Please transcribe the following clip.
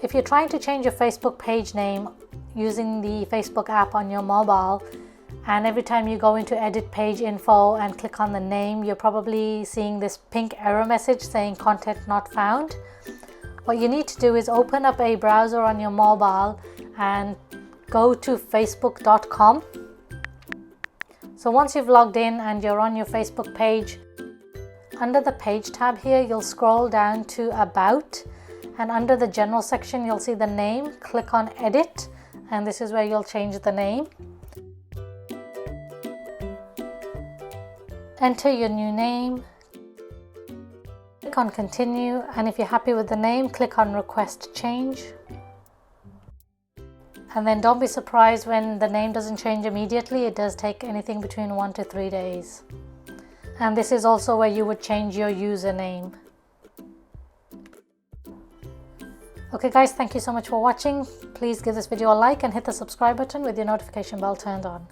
if you're trying to change your Facebook page name using the Facebook app on your mobile, and every time you go into edit page info and click on the name, you're probably seeing this pink error message saying content not found. What you need to do is open up a browser on your mobile and go to facebook.com. So once you've logged in and you're on your Facebook page, under the page tab here, you'll scroll down to About, and under the general section, you'll see the name. Click on Edit, and this is where you'll change the name. Enter your new name. Click on Continue, and if you're happy with the name, click on Request Change. And then don't be surprised when the name doesn't change immediately. It does take anything between 1 to 3 days. And this is also where you would change your username. Okay guys, thank you so much for watching. Please give this video a like and hit the subscribe button with your notification bell turned on.